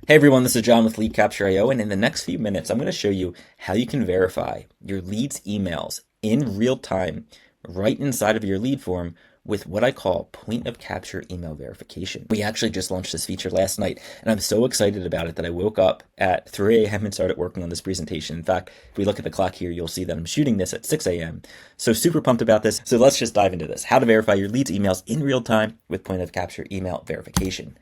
Hey everyone, this is John with Lead Capture IO, and in the next few minutes, I'm going to show you how you can verify your leads' emails in real time right inside of your lead form with what I call point of capture email verification. We actually just launched this feature last night, and I'm so excited about it that I woke up at 3 a.m. and started working on this presentation. In fact, if we look at the clock here, you'll see that I'm shooting this at 6 a.m. So super pumped about this. So let's just dive into this. How to verify your leads' emails in real time with point of capture email verification.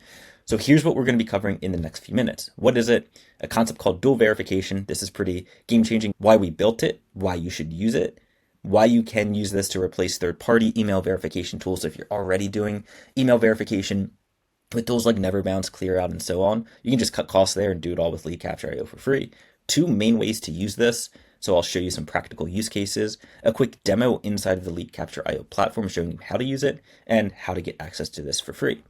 So here's what we're going to be covering in the next few minutes. What is it? A concept called dual verification. This is pretty game-changing. Why we built it, why you should use it, why you can use this to replace third-party email verification tools if you're already doing email verification with tools like Neverbounce, ClearOut, and so on. You can just cut costs there and do it all with Lead Capture IO for free. Two main ways to use this. So I'll show you some practical use cases, a quick demo inside of the Lead Capture IO platform showing you how to use it and how to get access to this for free.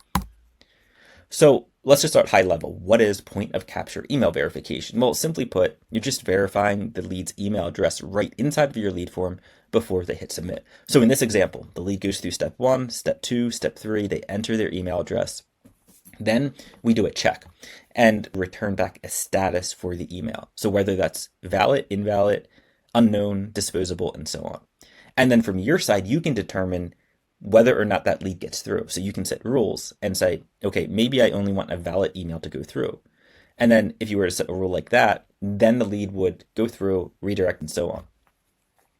So let's just start high level. What is point of capture email verification? Well, simply put, you're just verifying the lead's email address right inside of your lead form before they hit submit. So in this example, the lead goes through step 1, step 2, step 3, they enter their email address. Then we do a check and return back a status for the email. So whether that's valid, invalid, unknown, disposable, and so on. And then from your side, you can determine whether or not that lead gets through. So you can set rules and say, okay, maybe I only want a valid email to go through. And then if you were to set a rule like that, then the lead would go through, redirect, and so on.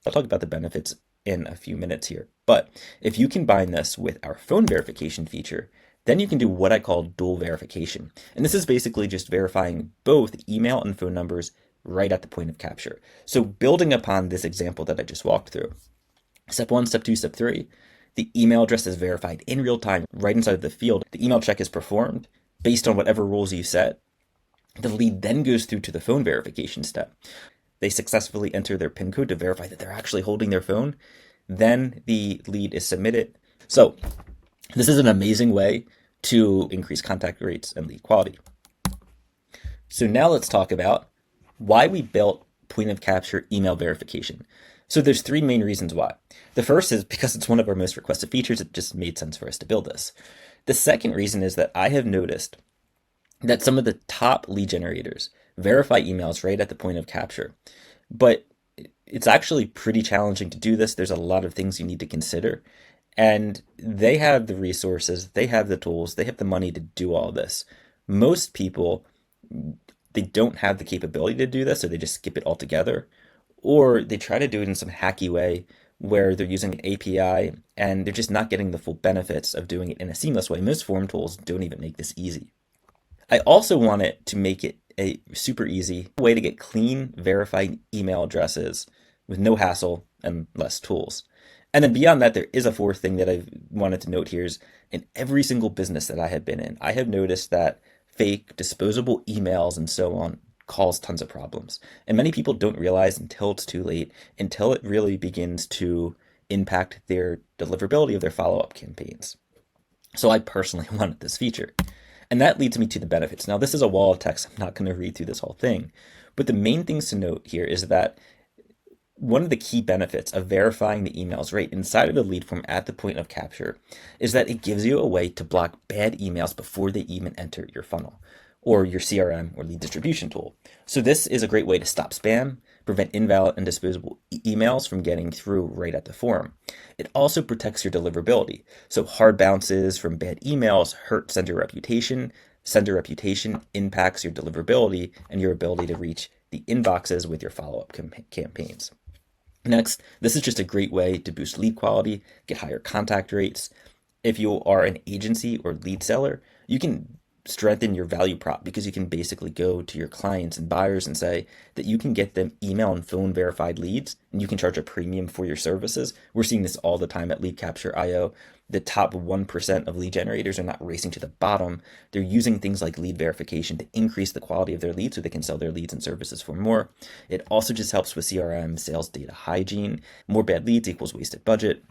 I'll talk about the benefits in a few minutes here. But if you combine this with our phone verification feature, then you can do what I call dual verification. And this is basically just verifying both email and phone numbers right at the point of capture. So building upon this example that I just walked through, step 1, step 2, step 3, the email address is verified in real time right inside of the field. The email check is performed based on whatever rules you set. The lead then goes through to the phone verification step. They successfully enter their PIN code to verify that they're actually holding their phone. Then the lead is submitted. So this is an amazing way to increase contact rates and lead quality. So now let's talk about why we built point of capture email verification. So there's 3 main reasons why. The first is because it's one of our most requested features. It just made sense for us to build this. The second reason is that I have noticed that some of the top lead generators verify emails right at the point of capture, but it's actually pretty challenging to do this. There's a lot of things you need to consider, and they have the resources, they have the tools, they have the money to do all this. Most people, they don't have the capability to do this, so they just skip it altogether. Or they try to do it in some hacky way where they're using an API and they're just not getting the full benefits of doing it in a seamless way. Most form tools don't even make this easy. I also wanted to make it a super easy way to get clean, verified email addresses with no hassle and less tools. And then beyond that, there is a fourth thing that I wanted to note here is in every single business that I have been in, I have noticed that fake, disposable emails and so on cause tons of problems. And many people don't realize until it's too late, until it really begins to impact their deliverability of their follow-up campaigns. So I personally wanted this feature. And that leads me to the benefits. Now, this is a wall of text. I'm not going to read through this whole thing. But the main things to note here is that one of the key benefits of verifying the emails right inside of the lead form at the point of capture is that it gives you a way to block bad emails before they even enter your funnel or your CRM or lead distribution tool. So this is a great way to stop spam, prevent invalid and disposable emails from getting through right at the form. It also protects your deliverability. So hard bounces from bad emails hurt sender reputation. Sender reputation impacts your deliverability and your ability to reach the inboxes with your follow-up campaigns. Next, this is just a great way to boost lead quality, get higher contact rates. If you are an agency or lead seller, you can strengthen your value prop because you can basically go to your clients and buyers and say that you can get them email and phone verified leads and you can charge a premium for your services. We're seeing this all the time at Lead Capture IO. The top 1% of lead generators are not racing to the bottom. They're using things like lead verification to increase the quality of their leads so they can sell their leads and services for more. It also just helps with CRM, sales data hygiene. More bad leads equals wasted budget.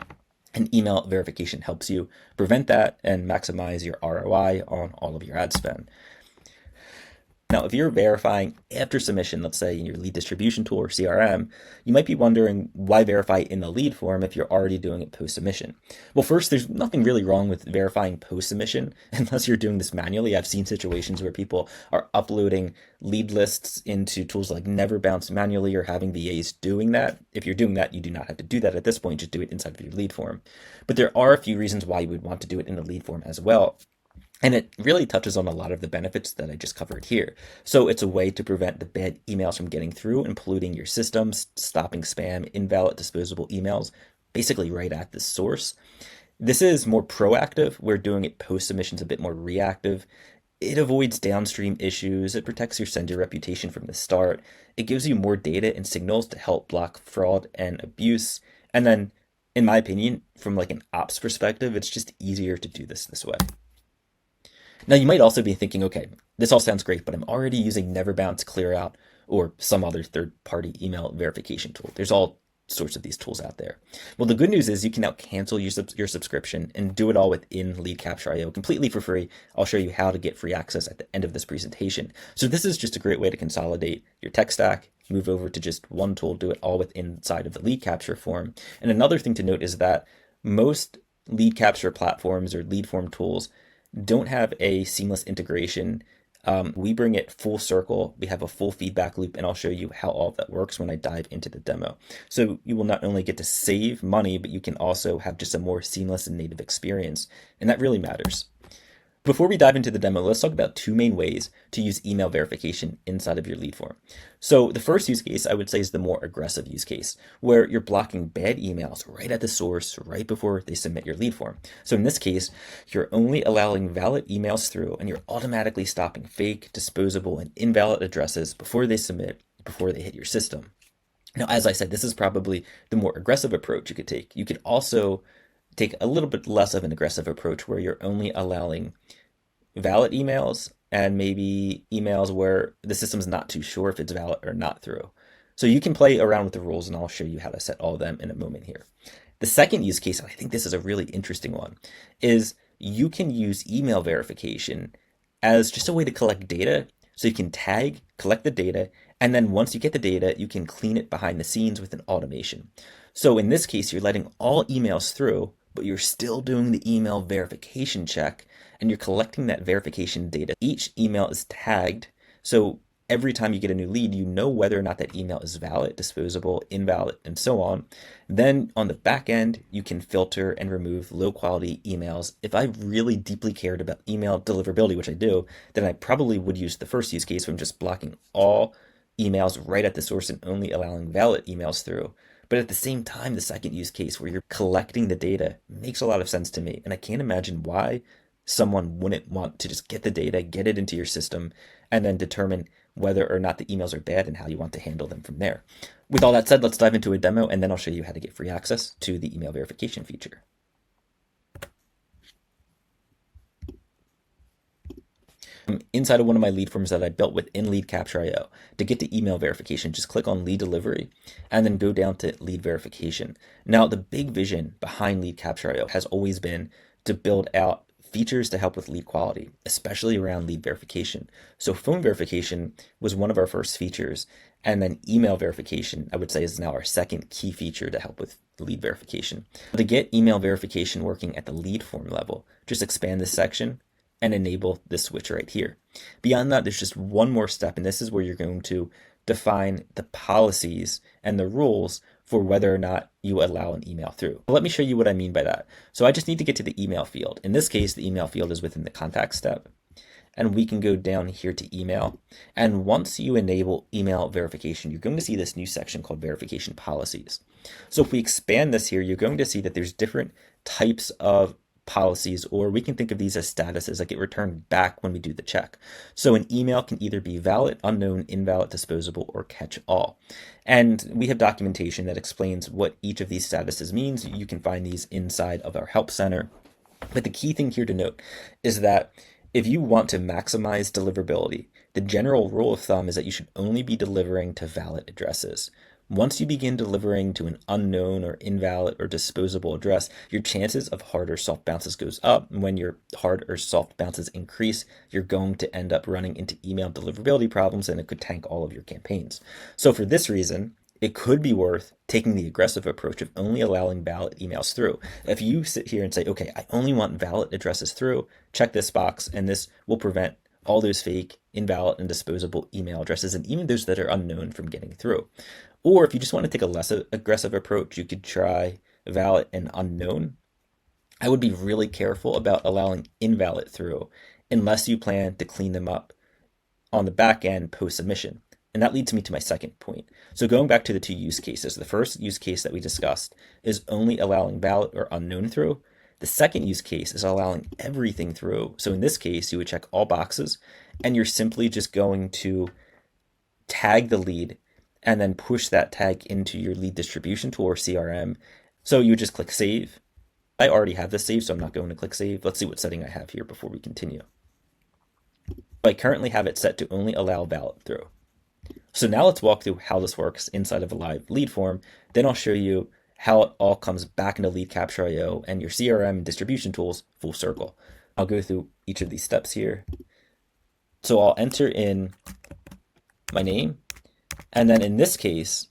And email verification helps you prevent that and maximize your ROI on all of your ad spend. Now, if you're verifying after submission, let's say in your lead distribution tool or CRM, you might be wondering why verify in the lead form if you're already doing it post submission. Well, first, there's nothing really wrong with verifying post submission unless you're doing this manually. I've seen situations where people are uploading lead lists into tools like Neverbounce manually or having VAs doing that. If you're doing that, you do not have to do that at this point. Just do it inside of your lead form. But there are a few reasons why you would want to do it in the lead form as well. And it really touches on a lot of the benefits that I just covered here. So it's a way to prevent the bad emails from getting through and polluting your systems, stopping spam, invalid, disposable emails, basically right at the source. This is more proactive, where doing it post submission is a bit more reactive. It avoids downstream issues. It protects your sender reputation from the start. It gives you more data and signals to help block fraud and abuse. And then, in my opinion, from like an ops perspective, it's just easier to do this way. Now, you might also be thinking, okay, this all sounds great, but I'm already using Neverbounce, ClearOut, or some other third-party email verification tool. There's all sorts of these tools out there. Well, the good news is you can now cancel your subscription and do it all within Lead Capture.io completely for free. I'll show you how to get free access at the end of this presentation. So this is just a great way to consolidate your tech stack, move over to just one tool, do it all within inside of the lead capture form. And another thing to note is that most lead capture platforms or lead form tools don't have a seamless integration. We bring it full circle. We have a full feedback loop, and I'll show you how all of that works when I dive into the demo. So you will not only get to save money, but you can also have just a more seamless and native experience, and that really matters. Before we dive into the demo, let's talk about two main ways to use email verification inside of your lead form. So the first use case I would say is the more aggressive use case, where you're blocking bad emails right at the source, right before they submit your lead form. So in this case, you're only allowing valid emails through, and you're automatically stopping fake, disposable, and invalid addresses before they submit, before they hit your system. Now, as I said, this is probably the more aggressive approach you could take. You could also take a little bit less of an aggressive approach, where you're only allowing valid emails and maybe emails where the system's not too sure if it's valid or not through. So you can play around with the rules, and I'll show you how to set all of them in a moment here. The second use case, and I think this is a really interesting one, is you can use email verification as just a way to collect data. So you can tag, collect the data, and then once you get the data, you can clean it behind the scenes with an automation. So in this case, you're letting all emails through, but you're still doing the email verification check, and you're collecting that verification data. Each email is tagged, so every time you get a new lead, you know whether or not that email is valid, disposable, invalid, and so on. Then on the back end, you can filter and remove low quality emails. If I really deeply cared about email deliverability, which I do, then I probably would use the first use case from just blocking all emails right at the source and only allowing valid emails through. But at the same time, the second use case where you're collecting the data makes a lot of sense to me. And I can't imagine why someone wouldn't want to just get the data, get it into your system, and then determine whether or not the emails are bad and how you want to handle them from there. With all that said, let's dive into a demo, and then I'll show you how to get free access to the email verification feature. Inside of one of my lead forms that I built within Lead Capture.io, to get to email verification, just click on lead delivery and then go down to lead verification. Now, the big vision behind Lead Capture.io has always been to build out features to help with lead quality, especially around lead verification. So phone verification was one of our first features, and then email verification, I would say, is now our second key feature to help with lead verification. To get email verification working at the lead form level, just expand this section and enable this switch right here. Beyond that, there's just one more step, and this is where you're going to define the policies and the rules for whether or not you allow an email through. Let me show you what I mean by that. So I just need to get to the email field. In this case, the email field is within the contact step, and we can go down here to email. And once you enable email verification, you're going to see this new section called verification policies. So if we expand this here, you're going to see that there's different types of policies, or we can think of these as statuses that get returned back when we do the check. So an email can either be valid, unknown, invalid, disposable, or catch all. And we have documentation that explains what each of these statuses means. You can find these inside of our help center. But the key thing here to note is that if you want to maximize deliverability, the general rule of thumb is that you should only be delivering to valid addresses. Once you begin delivering to an unknown or invalid or disposable address, your chances of hard or soft bounces goes up. And when your hard or soft bounces increase, you're going to end up running into email deliverability problems, and it could tank all of your campaigns. So for this reason, it could be worth taking the aggressive approach of only allowing valid emails through. If you sit here and say, okay, I only want valid addresses through, check this box, and this will prevent all those fake, invalid, and disposable email addresses, and even those that are unknown, from getting through. Or if you just want to take a less aggressive approach, you could try valid and unknown. I would be really careful about allowing invalid through unless you plan to clean them up on the back end post submission. And that leads me to my second point. So going back to the two use cases, the first use case that we discussed is only allowing valid or unknown through. The second use case is allowing everything through. So in this case, you would check all boxes, and you're simply just going to tag the lead and then push that tag into your lead distribution tool or CRM. So you would just click save. I already have this saved, so I'm not going to click save. Let's see what setting I have here before we continue. I currently have it set to only allow valid through. So now let's walk through how this works inside of a live lead form. Then I'll show you how it all comes back into Lead Capture IO and your CRM and distribution tools full circle. I'll go through each of these steps here. So I'll enter in my name, and then in this case,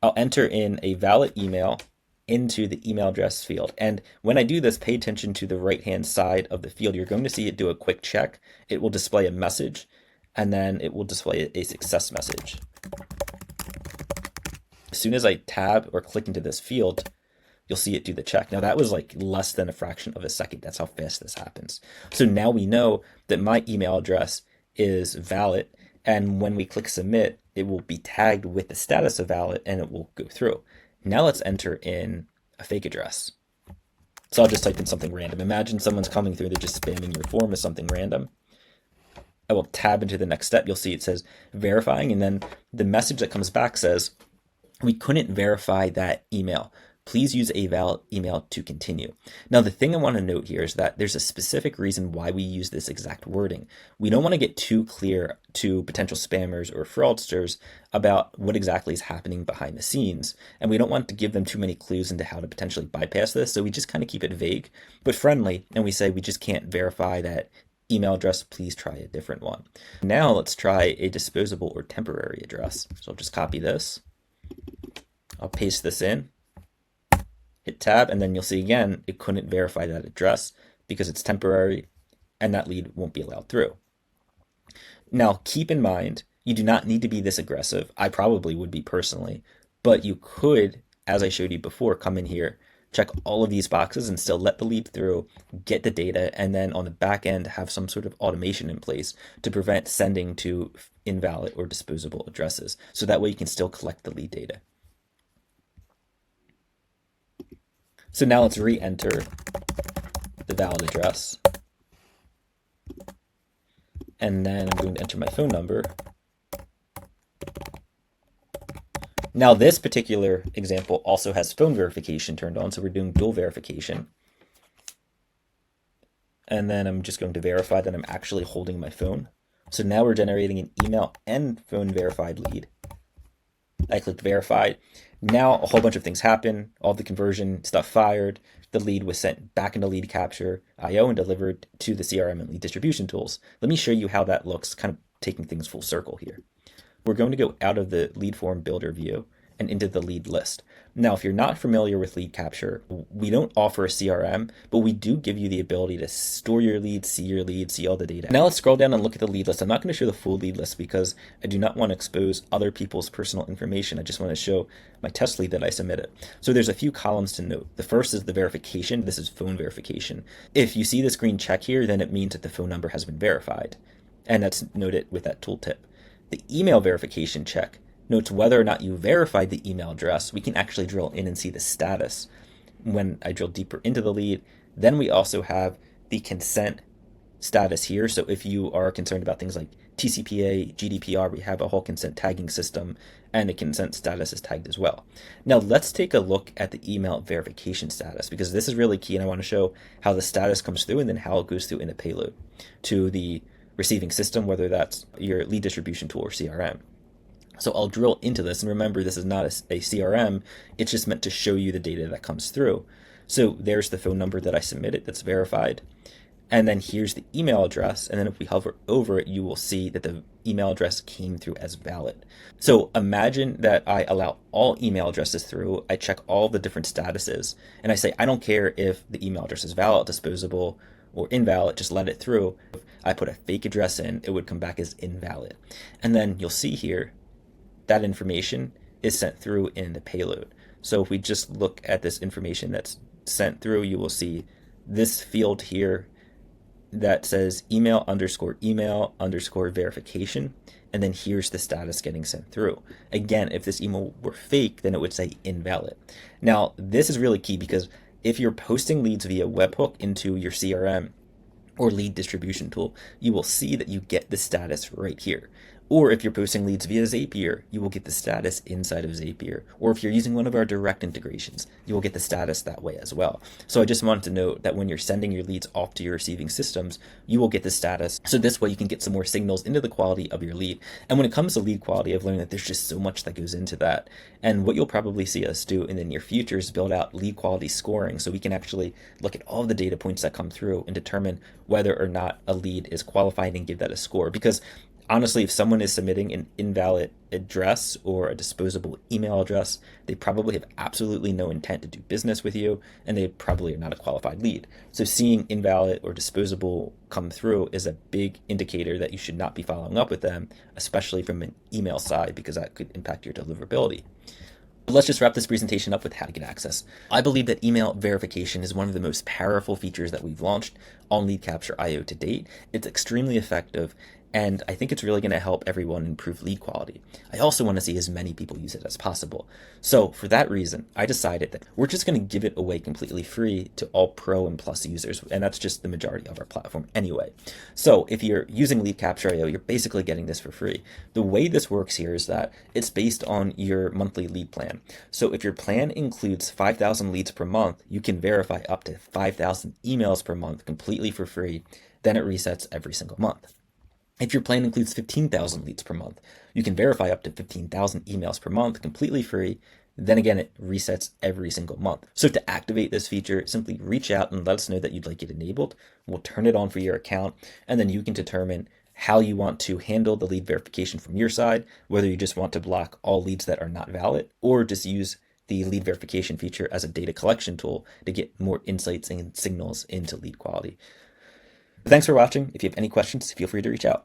I'll enter in a valid email into the email address field. And when I do this, pay attention to the right-hand side of the field. You're going to see it do a quick check. It will display a message, and then it will display a success message. As soon as I tab or click into this field, you'll see it do the check. Now that was like less than a fraction of a second. That's how fast this happens. So now we know that my email address is valid, and when we click submit, it will be tagged with the status of valid and it will go through. Now let's enter in a fake address. So I'll just type in something random. Imagine someone's coming through, they're just spamming your form with something random. I will tab into the next step. You'll see it says verifying, and then the message that comes back says, we couldn't verify that email. Please use a valid email to continue. Now, the thing I want to note here is that there's a specific reason why we use this exact wording. We don't want to get too clear to potential spammers or fraudsters about what exactly is happening behind the scenes. And we don't want to give them too many clues into how to potentially bypass this. So we just kind of keep it vague, but friendly. And we say we just can't verify that email address. Please try a different one. Now let's try a disposable or temporary address. So I'll just copy this. I'll paste this in. Hit tab, and then you'll see again, it couldn't verify that address because it's temporary and that lead won't be allowed through. Now, keep in mind, you do not need to be this aggressive. I probably would be personally, but you could, as I showed you before, come in here, check all of these boxes and still let the lead through, get the data, and then on the back end, have some sort of automation in place to prevent sending to invalid or disposable addresses. So that way you can still collect the lead data. So now let's re-enter the valid address. And then I'm going to enter my phone number. Now this particular example also has phone verification turned on, so we're doing dual verification. And then I'm just going to verify that I'm actually holding my phone. So now we're generating an email and phone verified lead. I clicked verified. Now a whole bunch of things happen. All the conversion stuff fired. The lead was sent back into Lead Capture IO and delivered to the CRM and lead distribution tools. Let me show you how that looks, kind of taking things full circle here. We're going to go out of the lead form builder view and into the lead list. Now, if you're not familiar with Lead Capture, we don't offer a CRM, but we do give you the ability to store your leads, see all the data. Now let's scroll down and look at the lead list. I'm not going to show the full lead list because I do not want to expose other people's personal information. I just want to show my test lead that I submitted. So there's a few columns to note. The first is the verification. This is phone verification. If you see this green check here, then it means that the phone number has been verified. And that's noted with that tooltip. The email verification check notes whether or not you verified the email address. We can actually drill in and see the status when I drill deeper into the lead. Then we also have the consent status here. So if you are concerned about things like TCPA, GDPR, we have a whole consent tagging system, and the consent status is tagged as well. Now let's take a look at the email verification status, because this is really key, and I want to show how the status comes through and then how it goes through in a payload to the receiving system, whether that's your lead distribution tool or CRM. So I'll drill into this, and remember, this is not a CRM. It's just meant to show you the data that comes through. So there's the phone number that I submitted that's verified. And then here's the email address. And then if we hover over it, you will see that the email address came through as valid. So imagine that I allow all email addresses through. I check all the different statuses, and I say, I don't care if the email address is valid, disposable, or invalid, just let it through. If I put a fake address in, it would come back as invalid. And then you'll see here that information is sent through in the payload. So if we just look at this information that's sent through, you will see this field here that says email underscore verification. And then here's the status getting sent through. Again, if this email were fake, then it would say invalid. Now, this is really key because if you're posting leads via webhook into your CRM or lead distribution tool, you will see that you get the status right here. Or if you're posting leads via Zapier, you will get the status inside of Zapier. Or if you're using one of our direct integrations, you will get the status that way as well. So I just wanted to note that when you're sending your leads off to your receiving systems, you will get the status. So this way you can get some more signals into the quality of your lead. And when it comes to lead quality, I've learned that there's just so much that goes into that. And what you'll probably see us do in the near future is build out lead quality scoring, so we can actually look at all the data points that come through and determine whether or not a lead is qualified and give that a score. Because honestly, if someone is submitting an invalid address or a disposable email address, they probably have absolutely no intent to do business with you, and they probably are not a qualified lead. So seeing invalid or disposable come through is a big indicator that you should not be following up with them, especially from an email side, because that could impact your deliverability. But let's just wrap this presentation up with how to get access. I believe that email verification is one of the most powerful features that we've launched on Lead Capture IO to date. It's extremely effective, and I think it's really going to help everyone improve lead quality. I also want to see as many people use it as possible. So for that reason, I decided that we're just going to give it away completely free to all Pro and Plus users, and that's just the majority of our platform anyway. So if you're using Lead Capture IO, you're basically getting this for free. The way this works here is that it's based on your monthly lead plan. So if your plan includes 5,000 leads per month, you can verify up to 5,000 emails per month completely for free. Then it resets every single month. If your plan includes 15,000 leads per month, you can verify up to 15,000 emails per month completely free. Then again, it resets every single month. So to activate this feature, simply reach out and let us know that you'd like it enabled. We'll turn it on for your account, and then you can determine how you want to handle the lead verification from your side, whether you just want to block all leads that are not valid, or just use the lead verification feature as a data collection tool to get more insights and signals into lead quality. Thanks for watching. If you have any questions, feel free to reach out.